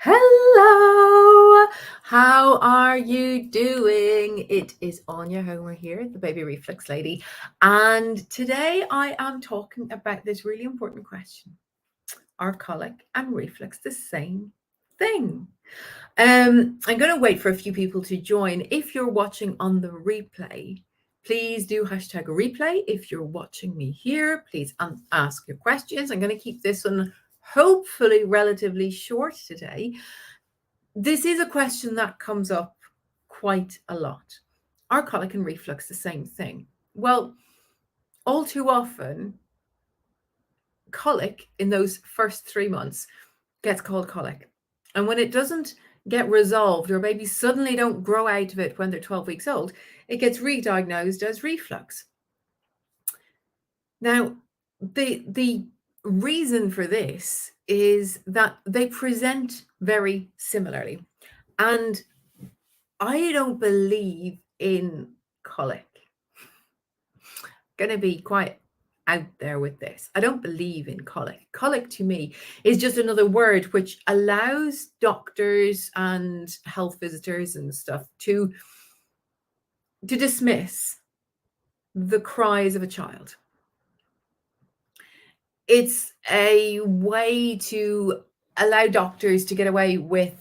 Hello, how are you doing? It is Anya Homer here, the baby reflux lady, and today I am talking about this really important question. Are colic and reflux the same thing? I'm going to wait for a few people to join. If you're watching on the replay, please do hashtag replay. If you're watching me here, please ask your questions. I'm going to keep this one hopefully relatively short today. This is a question that comes up quite a lot. Are colic and reflux the same thing? Well, all too often, colic in those first 3 months gets called colic. And when it doesn't get resolved or babies suddenly don't grow out of it when they're 12 weeks old, it gets re-diagnosed as reflux. Now, the reason for this is that they present very similarly. And I don't believe in colic. Going to be quite out there with this. I don't believe in colic. Colic to me is just another word which allows doctors and health visitors and stuff to dismiss the cries of a child. It's a way to allow doctors to get away with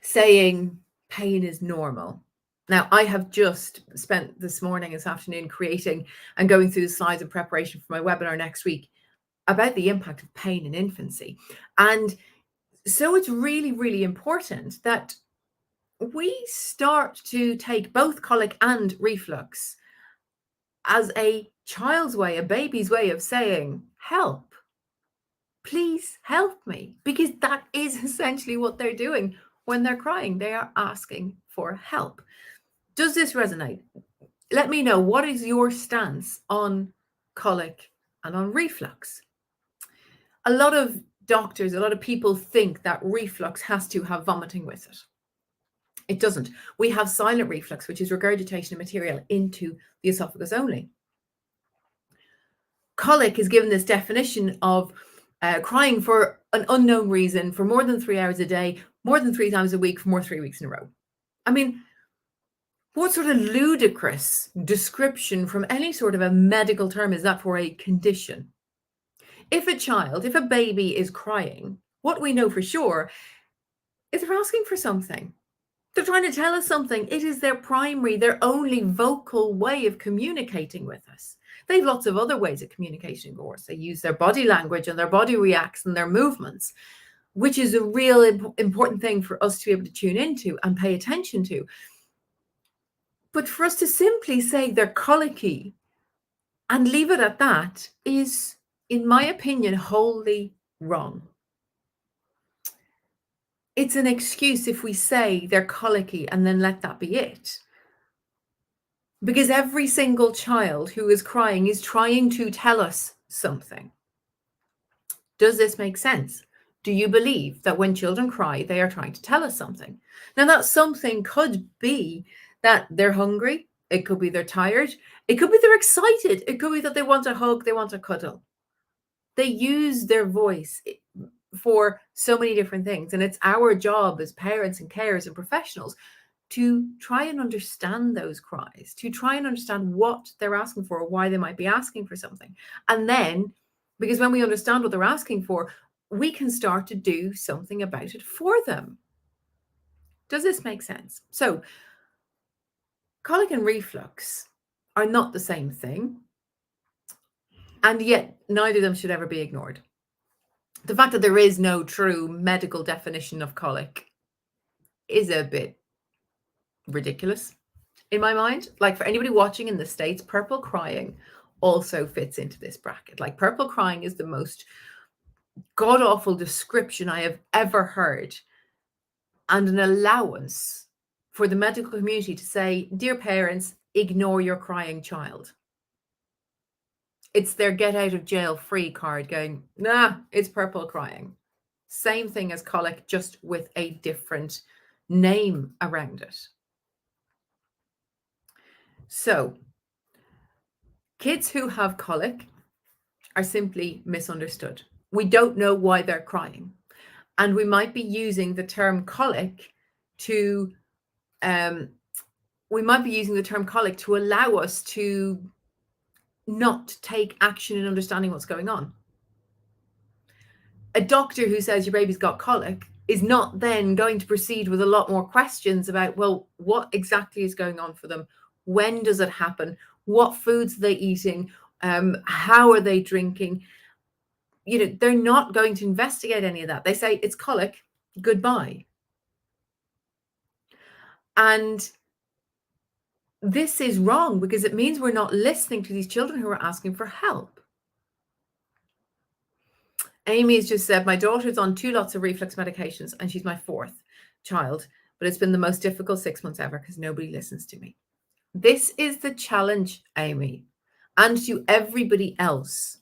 saying pain is normal. Now, I have just spent this afternoon creating and going through the slides in preparation for my webinar next week about the impact of pain in infancy. And so it's really, really important that we start to take both colic and reflux as a child's way, a baby's way of saying, help, please help me, because that is essentially what they're doing when they're crying. They are asking for help. Does this resonate? Let me know, what is your stance on colic and on reflux? A lot of doctors, a lot of people think that reflux has to have vomiting with it. It doesn't. We have silent reflux, which is regurgitation of material into the esophagus only. Colic is given this definition of crying for an unknown reason for more than 3 hours a day, more than 3 times a week, for more 3 weeks in a row. I mean, what sort of ludicrous description from any sort of a medical term is that for a condition? If a baby is crying, what we know for sure is they're asking for something. They're trying to tell us something. It is their only vocal way of communicating with us. They have lots of other ways of communicating, of course. They use their body language and their body reacts and their movements, which is a real important thing for us to be able to tune into and pay attention to. But for us to simply say they're colicky and leave it at that is, in my opinion, wholly wrong. It's an excuse if we say they're colicky and then let that be it. Because every single child who is crying is trying to tell us something. Does this make sense? Do you believe that when children cry, they are trying to tell us something? Now, that something could be that they're hungry. It could be they're tired. It could be they're excited. It could be that they want a hug, they want a cuddle. They use their voice for so many different things. And it's our job as parents and carers and professionals to try and understand those cries, to try and understand what they're asking for, or why they might be asking for something. And then, because when we understand what they're asking for, we can start to do something about it for them. Does this make sense? So, colic and reflux are not the same thing, and yet neither of them should ever be ignored. The fact that there is no true medical definition of colic is a bit ridiculous in my mind. Like, for anybody watching in the States, purple crying also fits into this bracket. Like, purple crying is the most god-awful description I have ever heard, and an allowance for the medical community to say, dear parents, ignore your crying child. It's their get out of jail free card going, nah, it's purple crying. Same thing as colic, just with a different name around it. So, kids who have colic are simply misunderstood. We don't know why they're crying. And we might be using the term colic to allow us to not take action in understanding what's going on. A doctor who says your baby's got colic is not then going to proceed with a lot more questions about, well, what exactly is going on for them? When does it happen? What foods are they eating? How are they drinking? They're not going to investigate any of that. They say it's colic, goodbye. And this is wrong because it means we're not listening to these children who are asking for help. Amy has just said, my daughter's on 2 lots of reflux medications and she's my 4th child, but it's been the most difficult 6 months ever because nobody listens to me. This is the challenge, Amy, and to everybody else.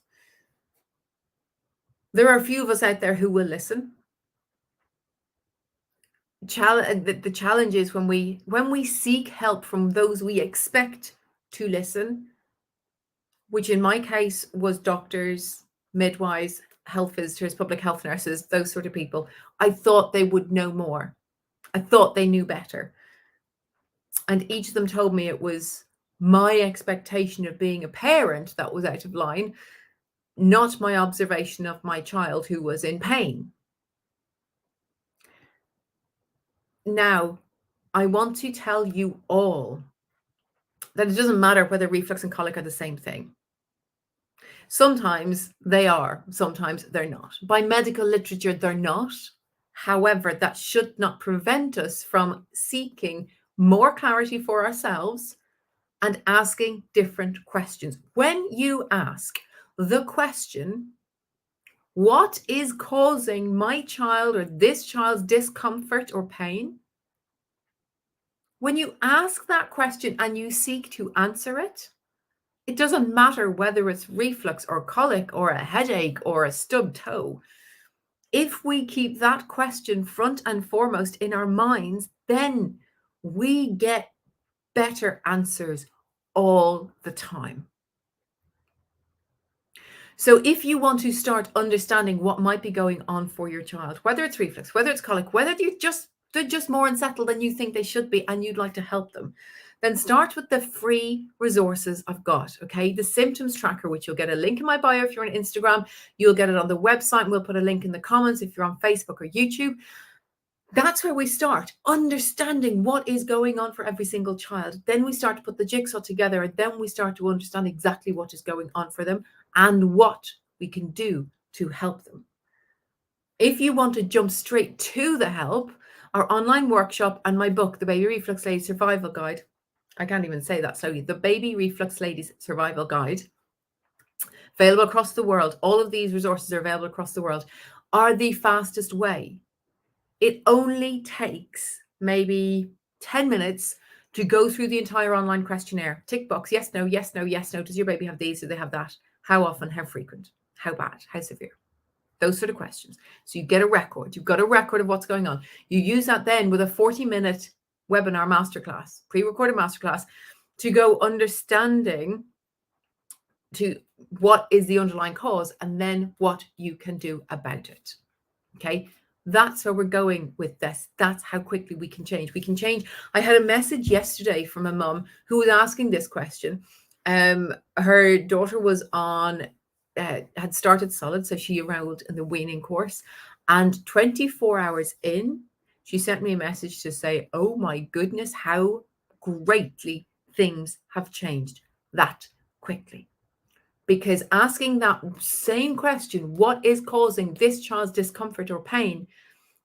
There are a few of us out there who will listen. The challenge is when we seek help from those we expect to listen, which in my case was doctors, midwives, health visitors, public health nurses, those sort of people. I thought they would know more. I thought they knew better. And each of them told me it was my expectation of being a parent that was out of line, not my observation of my child who was in pain. Now, I want to tell you all that it doesn't matter whether reflux and colic are the same thing. Sometimes they are, sometimes they're not. By medical literature, they're not. However, that should not prevent us from seeking more clarity for ourselves and asking different questions. When you ask the question, what is causing my child or this child's discomfort or pain? When you ask that question and you seek to answer it, it doesn't matter whether it's reflux or colic or a headache or a stubbed toe. If we keep that question front and foremost in our minds, then we get better answers all the time. So if you want to start understanding what might be going on for your child, whether it's reflux, whether it's colic, whether they're just more unsettled than you think they should be and you'd like to help them, then start with the free resources I've got, okay? The symptoms tracker, which you'll get a link in my bio if you're on Instagram. You'll get it on the website, and we'll put a link in the comments if you're on Facebook or YouTube. That's where we start, understanding what is going on for every single child. Then we start to put the jigsaw together, and then we start to understand exactly what is going on for them and what we can do to help them. If you want to jump straight to the help, our online workshop and my book, The Baby Reflux Lady Survival Guide, I can't even say that slowly, The Baby Reflux Ladies Survival Guide, available across the world. All of these resources are available across the world, are the fastest way. It only takes maybe 10 minutes to go through the entire online questionnaire. Tick box, yes, no, yes, no, yes, no. Does your baby have these? Do they have that? How often? How frequent? How bad? How severe? Those sort of questions. So you get a record. You've got a record of what's going on. You use that then with a 40-minute webinar masterclass, pre-recorded masterclass, to go understanding to what is the underlying cause and then what you can do about it. Okay. That's where we're going with this. That's how quickly we can change. We can change. I had a message yesterday from a mum who was asking this question. Her daughter was on, had started solid, so she enrolled in the weaning course. And 24 hours in, she sent me a message to say, oh my goodness, how greatly things have changed that quickly. Because asking that same question, what is causing this child's discomfort or pain,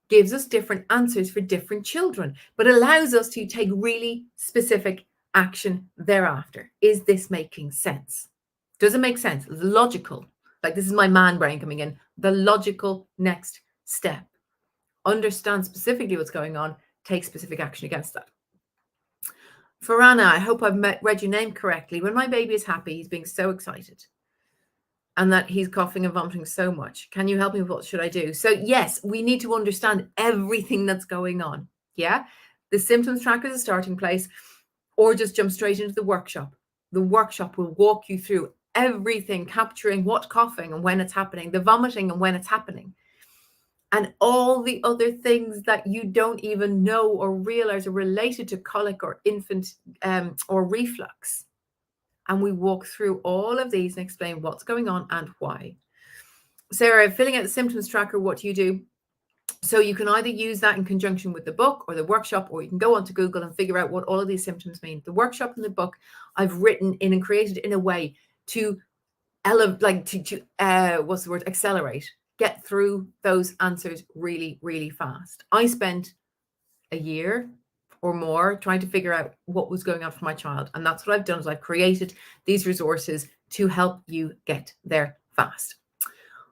gives us different answers for different children, but allows us to take really specific action thereafter. Is this making sense? Does it make sense? Logical. Like, this is my man brain coming in. The logical next step. Understand specifically what's going on. Take specific action against that. Farana, I hope I've read your name correctly. When my baby is happy, he's being so excited, and that he's coughing and vomiting so much. Can you help me with what should I do? So yes, we need to understand everything that's going on. Yeah. The symptoms tracker is a starting place, or just jump straight into the workshop. The workshop will walk you through everything, capturing what coughing and when it's happening, the vomiting and when it's happening. and all the other things that you don't even know or realize are related to colic or infant or reflux. And we walk through all of these and explain what's going on and why. Sarah, filling out the symptoms tracker, what do you do? So you can either use that in conjunction with the book or the workshop, or you can go onto Google and figure out what all of these symptoms mean. The workshop and the book I've written in and created in a way to what's the word? Accelerate, get through those answers really, really fast. I spent a year or more trying to figure out what was going on for my child. And that's what I've done, is I've created these resources to help you get there fast.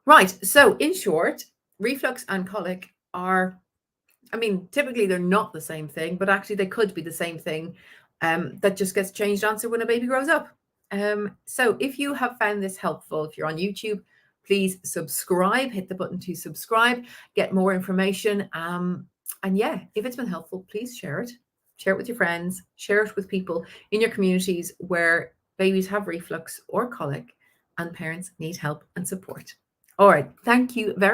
Right. So in short, reflux and colic are, I mean, typically they're not the same thing, but actually they could be the same thing, that just gets changed answer when a baby grows up. So if you have found this helpful, if you're on YouTube, please subscribe, hit the button to subscribe, get more information. And yeah, if it's been helpful, please share it. Share it with your friends, share it with people in your communities where babies have reflux or colic and parents need help and support. All right. Thank you very